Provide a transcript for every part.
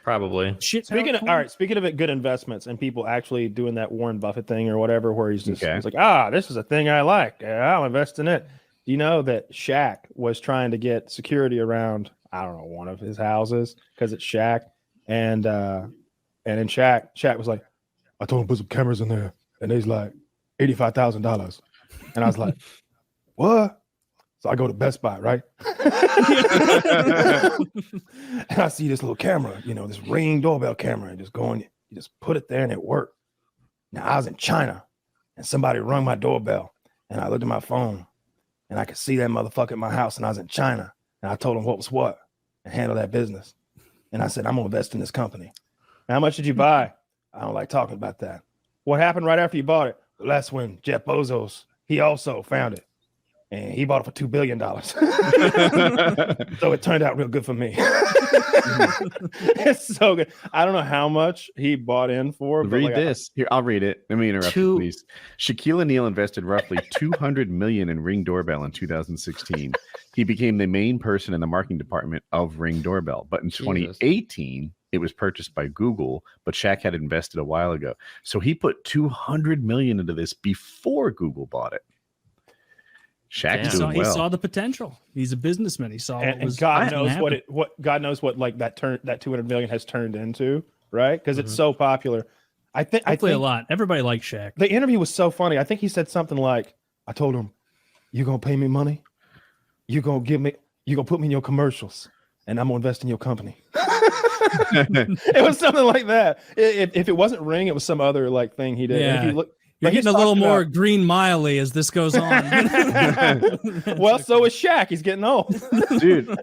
Probably. Speaking of good investments and people actually doing that Warren Buffett thing or whatever, where he's like, this is a thing I like. I'll invest in it. Do you know that Shaq was trying to get security around, I don't know, one of his houses because it's Shaq, and then Shaq was like, I told him to put some cameras in there, and he's like $85,000, and I was like, what? So I go to Best Buy, right? And I see this little camera, this Ring doorbell camera, and you just put it there and it worked. Now I was in China and somebody rung my doorbell and I looked at my phone and I could see that motherfucker at my house and I was in China and I told him what was what and handle that business. And I said, I'm gonna invest in this company. How much did you buy? I don't like talking about that. What happened right after you bought it? Well, that's when Jeff Bezos, he also found it. And he bought it for $2 billion. So it turned out real good for me. It's so good. I don't know how much he bought in for. Read this. Here, I'll read it. Let me interrupt you, please. Shaquille O'Neal invested roughly $200 million in Ring Doorbell in 2016. He became the main person in the marketing department of Ring Doorbell. But in 2018, it was purchased by Google, but Shaq had invested a while ago. So he put $200 million into this before Google bought it. Shaq's doing well. He saw the potential. He's a businessman. He saw and God knows what like that 200 million has turned into, right? Because it's so popular. I think a lot. Everybody likes Shaq. The interview was so funny. I think he said something like, I told him, you gonna pay me money? You gonna put me in your commercials and I'm gonna invest in your company. It was something like that. If it wasn't Ring, it was some other like thing he did. Yeah. And if you look, You're getting a little more Green Miley as this goes on. Well, so is Shaq. He's getting old. Dude,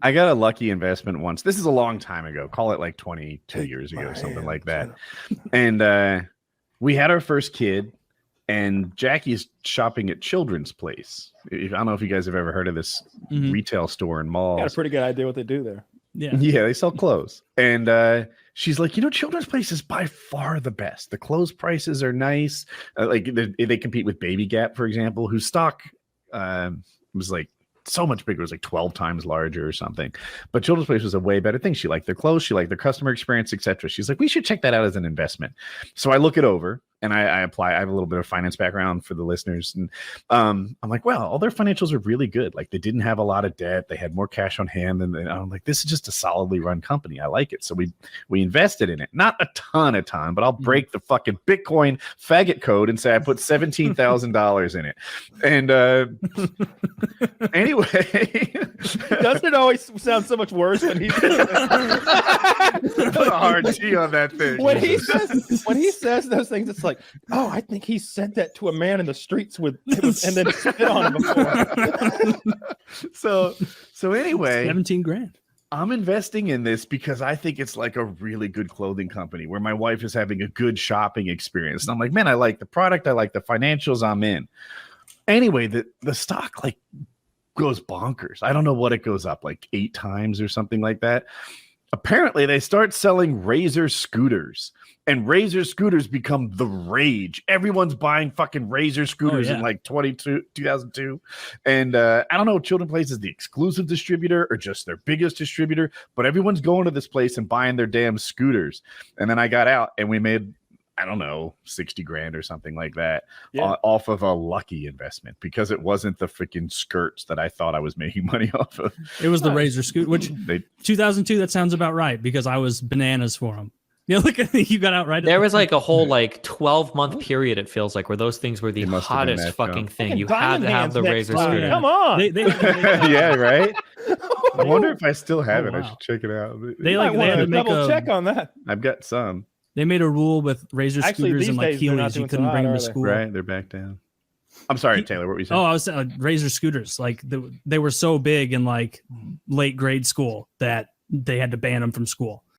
I got a lucky investment once. This is a long time ago. Call it like 22 years ago, something like that. And we had our first kid, and Jackie's shopping at Children's Place. I don't know if you guys have ever heard of this retail store in malls. Got a pretty good idea what they do there. Yeah, they sell clothes. And she's like, Children's Place is by far the best. The clothes prices are nice. Like they compete with Baby Gap, for example, whose stock was like so much bigger. It was like 12 times larger or something. But Children's Place was a way better thing. She liked their clothes. She liked their customer experience, etc. She's like, we should check that out as an investment. So I look it over. And I apply. I have a little bit of finance background for the listeners, and I'm like, well, all their financials are really good. Like they didn't have a lot of debt. They had more cash on hand than I'm like, this is just a solidly run company. I like it. So we invested in it. Not a ton, but I'll break the fucking Bitcoin faggot code and say I put $17,000 in it. And anyway, doesn't it always sound so much worse when he put a hard T on that thing? When he says those things, it's like, oh, I think he said that to a man in the streets and then spit on him before. So anyway, 17 grand. I'm investing in this because I think it's like a really good clothing company where my wife is having a good shopping experience. And I'm like, man, I like the product. I like the financials. I'm in. Anyway, the stock like goes bonkers. I don't know what it goes up like 8 times or something like that. Apparently, they start selling Razor scooters, and Razor scooters become the rage. Everyone's buying fucking Razor scooters in like 2002. And I don't know if Children's Place is the exclusive distributor or just their biggest distributor, but everyone's going to this place and buying their damn scooters. And then I got out and we made, I don't know, 60 grand or something like that off of a lucky investment because it wasn't the freaking skirts that I thought I was making money off of. It was the Razor scooter, which 2002, that sounds about right because I was bananas for them. Yeah, look at you got out right. There was like a whole like 12-month period, it feels like, where those things were the hottest fucking thing. You had to have the Razor scooter. Come on. Yeah, right? I wonder if I still have it. I should check it out. They had to make double check on that. I've got some. They made a rule with Razor scooters and like Heelys. You couldn't bring them to school. Right, they're back down. I'm sorry, Taylor. What were you saying? Oh, I was Razor scooters. Like they were so big in like late grade school that they had to ban them from school.